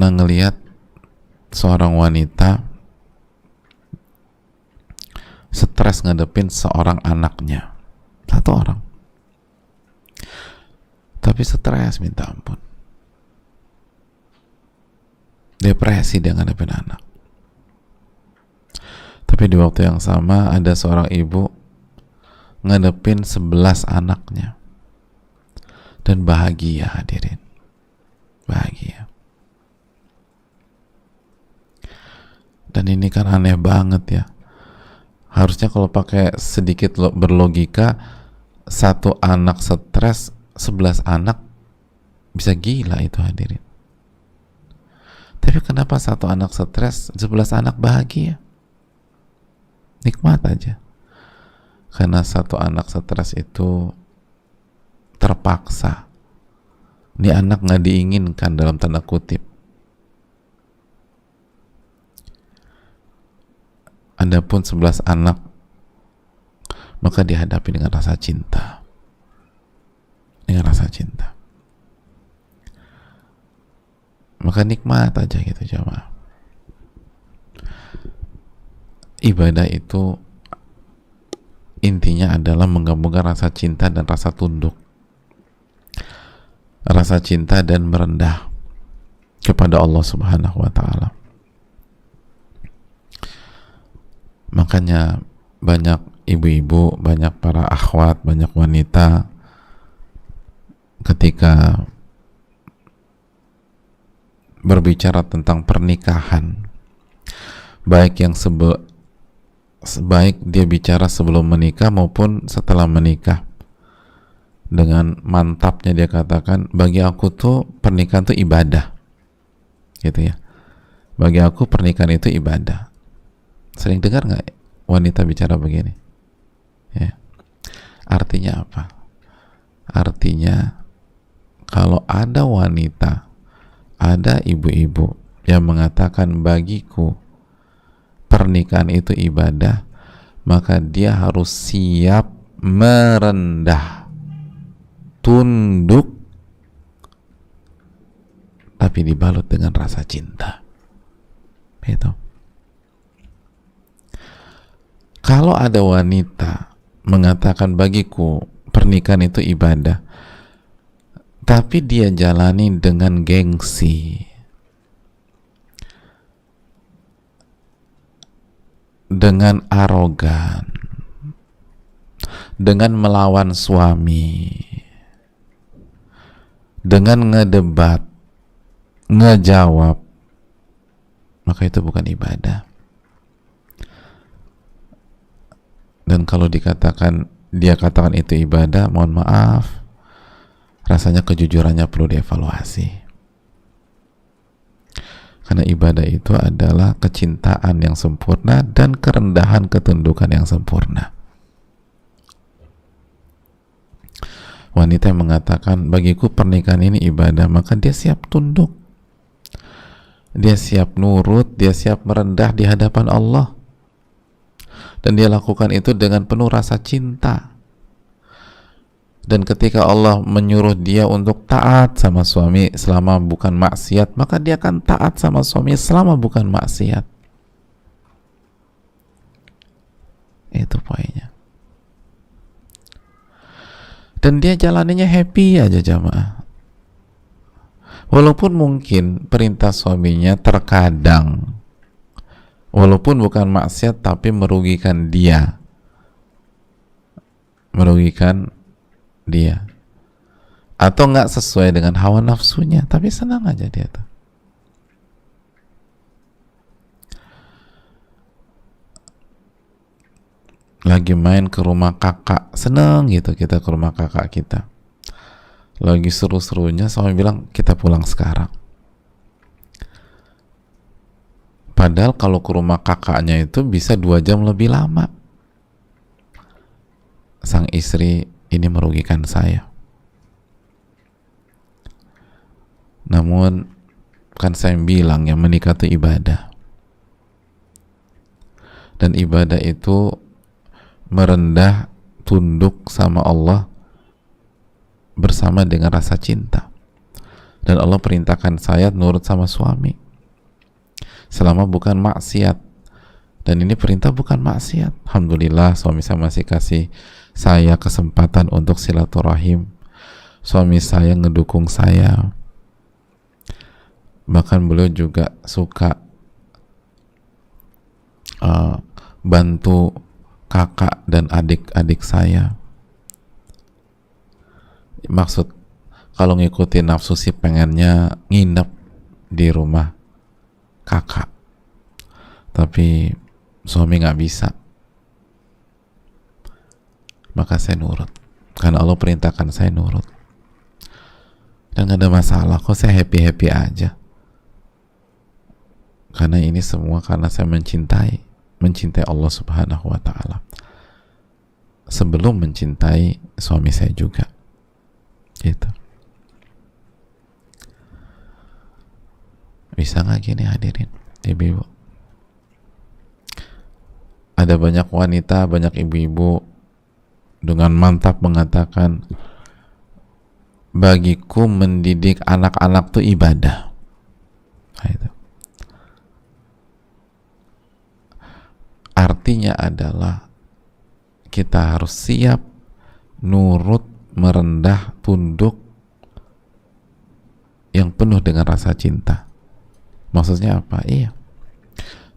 pernah ngelihat seorang wanita stres ngadepin seorang anaknya, satu orang, tapi stres minta ampun, depresi dia ngadepin anak. Tapi di waktu yang sama ada seorang ibu ngadepin 11 anaknya dan bahagia, hadirin, bahagia. Dan ini kan aneh banget ya. Harusnya kalau pakai sedikit berlogika, satu anak stres, 11 anak bisa gila itu, hadirin. Tapi kenapa satu anak stres, 11 anak bahagia? Nikmat aja. Karena satu anak stres itu terpaksa. Ini anak nggak diinginkan dalam tanda kutip. Adapun 11 anak, maka dihadapi dengan rasa cinta. Dengan rasa cinta. Maka nikmat aja gitu jamaah. Ibadah itu intinya adalah menggabungkan rasa cinta dan rasa tunduk. Rasa cinta dan merendah kepada Allah Subhanahu wa ta'ala. Makanya banyak ibu-ibu, banyak para akhwat, banyak wanita ketika berbicara tentang pernikahan, baik dia bicara sebelum menikah maupun setelah menikah, dengan mantapnya dia katakan, bagi aku tuh pernikahan tuh ibadah, gitu ya. Bagi aku pernikahan itu ibadah. Sering dengar nggak wanita bicara begini? Ya. Artinya apa? Artinya kalau ada wanita, ada ibu-ibu yang mengatakan bagiku pernikahan itu ibadah, maka dia harus siap merendah, tunduk, tapi dibalut dengan rasa cinta. Itu. Kalau ada wanita mengatakan bagiku pernikahan itu ibadah, tapi dia jalani dengan gengsi, dengan arogan, dengan melawan suami, dengan ngedebat, ngejawab, maka itu bukan ibadah. Dan kalau dia katakan itu ibadah, mohon maaf, rasanya kejujurannya perlu dievaluasi. Karena ibadah itu adalah kecintaan yang sempurna dan kerendahan ketundukan yang sempurna. Wanita yang mengatakan bagiku pernikahan ini ibadah, maka dia siap tunduk, dia siap nurut, dia siap merendah di hadapan Allah, dan dia lakukan itu dengan penuh rasa cinta. Dan ketika Allah menyuruh dia untuk taat sama suami selama bukan maksiat, maka dia akan taat sama suami selama bukan maksiat. Itu poinnya. Dan dia jalaninya happy aja jamaah. Walaupun mungkin perintah suaminya terkadang, walaupun bukan maksiat tapi merugikan dia, atau nggak sesuai dengan hawa nafsunya, tapi senang aja dia tuh. Lagi main ke rumah kakak, seneng gitu kita ke rumah kakak kita, lagi seru-serunya, suami bilang kita pulang sekarang. Padahal kalau ke rumah kakaknya itu bisa 2 jam lebih lama. Sang istri, ini merugikan saya. Namun kan saya bilang yang menikah itu ibadah. Dan ibadah itu merendah, tunduk sama Allah bersama dengan rasa cinta. Dan Allah perintahkan saya nurut sama suami selama bukan maksiat, dan ini perintah bukan maksiat. Alhamdulillah suami saya masih kasih saya kesempatan untuk silaturahim. Suami saya ngedukung saya, bahkan beliau juga suka bantu kakak dan adik-adik saya. Maksud kalau ngikutin nafsu sih pengennya nginep di rumah kakak, tapi suami nggak bisa, maka saya nurut karena Allah perintahkan saya nurut, dan nggak ada masalah kok, saya happy aja, karena ini semua karena saya mencintai Allah Subhanahu wa Ta'ala sebelum mencintai suami saya juga, gitu. Bisa nggak gini hadirin ibu-ibu? Ada banyak wanita, banyak ibu-ibu dengan mantap mengatakan, bagiku mendidik anak-anak itu ibadah. Nah, itu. Artinya adalah kita harus siap nurut, merendah, tunduk yang penuh dengan rasa cinta. Maksudnya apa? Iya,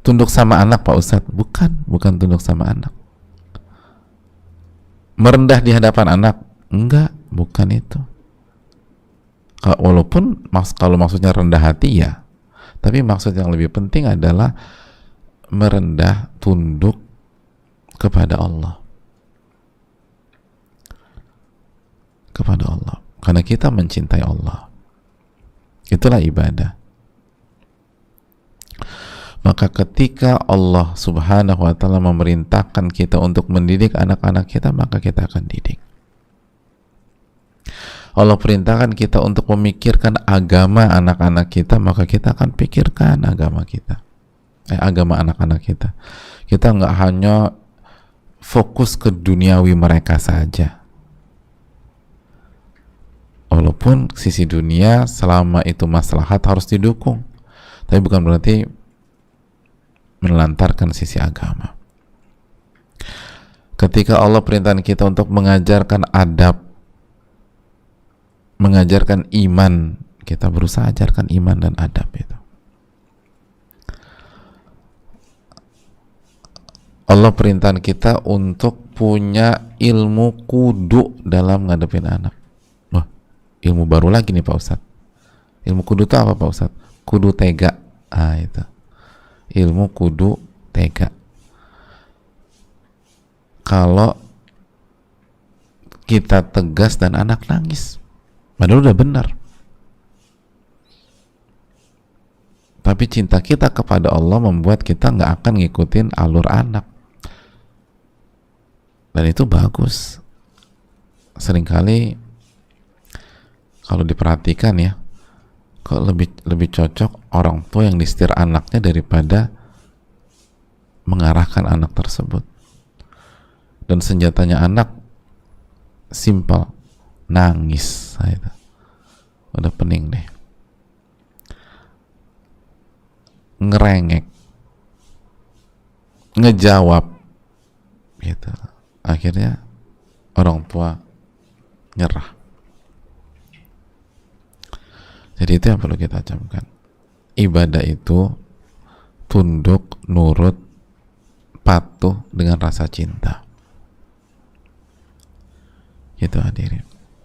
tunduk sama anak Pak Ustadz? Bukan tunduk sama anak. Merendah di hadapan anak? Enggak, bukan itu. Walaupun kalau maksudnya rendah hati ya, tapi maksud yang lebih penting adalah merendah, tunduk kepada Allah. Kepada Allah. Karena kita mencintai Allah. Itulah ibadah. Maka ketika Allah Subhanahu wa Ta'ala memerintahkan kita untuk mendidik anak-anak kita, maka kita akan didik. Allah perintahkan kita untuk memikirkan agama anak-anak kita, maka kita akan pikirkan agama kita, agama anak-anak kita. Kita nggak hanya fokus ke duniawi mereka saja. Walaupun sisi dunia selama itu maslahat harus didukung, tapi bukan berarti menelantarkan sisi agama. Ketika Allah perintahkan kita untuk mengajarkan adab, mengajarkan iman, kita berusaha ajarkan iman dan adab itu. Allah perintahkan kita untuk punya ilmu kudu dalam ngadepin anak. Wah, ilmu baru lagi nih Pak Ustadz. Ilmu kudu itu apa Pak Ustadz? Kudu tega. Itu. Ilmu kudu tega. Kalau kita tegas dan anak nangis, padahal udah benar, tapi cinta kita kepada Allah membuat kita nggak akan ngikutin alur anak, dan itu bagus. Seringkali kalau diperhatikan ya, kok lebih cocok orang tua yang disetir anaknya daripada mengarahkan anak tersebut. Dan senjatanya anak simple, nangis. Nah, itu udah pening deh, ngerengek, ngejawab gitu. Akhirnya orang tua nyerah. Jadi itu yang perlu kita camkan. Ibadah itu tunduk, nurut, patuh dengan rasa cinta. Gitu hadirin.